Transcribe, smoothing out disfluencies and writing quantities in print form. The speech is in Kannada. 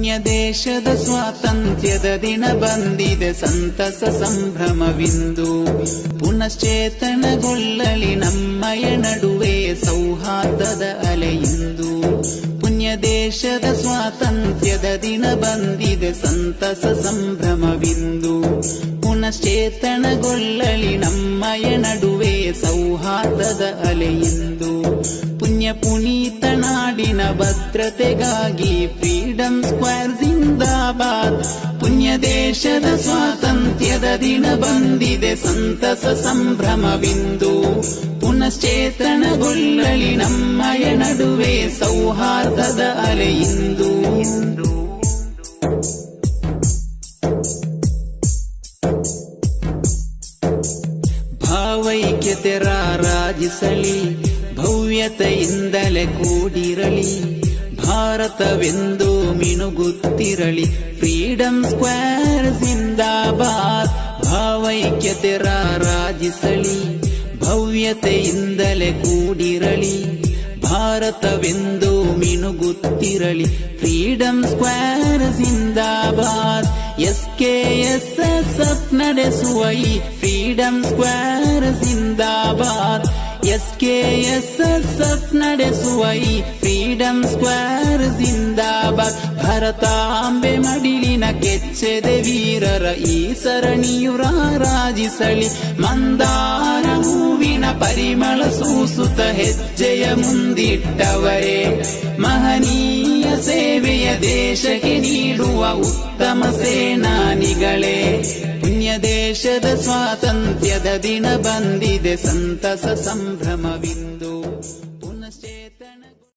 ಪುಣ್ಯ ದೇಶದ ಸ್ವಾತಂತ್ರ್ಯದ ದಿನ ಬಂದಿದೆ ಸಂತಸ ಸಂಭ್ರಮವಿಂದು. ಪುನಶ್ಚೇತನಗೊಳ್ಳಲಿ ನಮ್ಮಯ ನಡುವೆ ಸೌಹಾರ್ದದ ಅಲೆಯಿಂದು. ಪುಣ್ಯ ದೇಶದ ಸ್ವಾತಂತ್ರ್ಯದ ದಿನ ಬಂದಿದೆ ಸಂತಸ ಸಂಭ್ರಮವಿಂದು. ಪುನಶ್ಚೇತನಗೊಳ್ಳಲಿ ನಮ್ಮಯ ನಡುವೆ ಸೌಹಾರ್ದದ ಅಲೆಯಿಂದು. ಪುಣ್ಯ ಪುನೀತ ನಾಡಿನ ಭದ್ರತೆಗಾಗಿ ಫ್ರೀಡಂ ಸ್ಕ್ವೇರ್ ಜಿಂದಾಬಾದ್. ಪುಣ್ಯ ದೇಶದ ಸ್ವಾತಂತ್ರ್ಯದ ದಿನ ಬಂದಿದೆ ಸಂತಸ ಸಂಭ್ರಮವಿಂದು. ಪುನಶ್ಚೇತನಗೊಳ್ಳಲಿ ನಮ್ಮಯ ನಡುವೆ ಸೌಹಾರ್ದದ ಅಲೆಯಿಂದು. ಭಾವೈಕ್ಯತೆ ರಾರಾಜಿಸಲಿ, ಭವ್ಯತೆಯಿಂದಲೇ ಕೂಡಿರಲಿ, ಭಾರತವೆಂದು ಮಿನುಗುತ್ತಿರಲಿ, ಫ್ರೀಡಂ ಸ್ಕ್ವೇರ್ ಜಿಂದಾಬಾದ್. ಭಾವೈಕ್ಯತೆ ರಾರಾಜಿಸಲಿ, ಭವ್ಯತೆಯಿಂದಲೇ ಕೂಡಿರಲಿ, ಭಾರತವೆಂದು ಮಿನುಗುತ್ತಿರಲಿ, ಫ್ರೀಡಂ ಸ್ಕ್ವೇರ್ ಜಿಂದಾಬಾದ್. SKSSF ನಡೆಸುವ ಈ ಫ್ರೀಡಂ ಸ್ಕ್ವೇರ್ ಜಿಂದಾಬಾದ್. SKSSF ನಡೆಸುವ ಈ ಫ್ರೀಡಂ ಸ್ಕ್ವೇರ್ ಜಿಂದಾಬಾದ್. ಭರತಾಂಬೆ ಮಡಿಲಿನ ಕೆಚ್ಚೆದೆ ವೀರರ ಈ ಸರಣಿಯು ರಾರಾಜಿಸಲಿ, ಮಂದಾರ ಹೂವಿನ ಪರಿಮಳ ಸೂಸುತ್ತ ಹೆಜ್ಜೆಯ ಮುಂದಿಟ್ಟವರೇ, ಮಹನೀಯ ಸೇವೆಯ ದೇಶಕ್ಕೆ ನೀಡುವ ಉತ್ತಮ ಸೇನಾನಿಗಳೇ. ಪುಣ್ಯ ದೇಶದ ಸ್ವಾತಂತ್ರ್ಯದ ದಿನ ಬಂದಿದೆ ಸಂತಸ ಸಂಭ್ರಮವಿಂದು.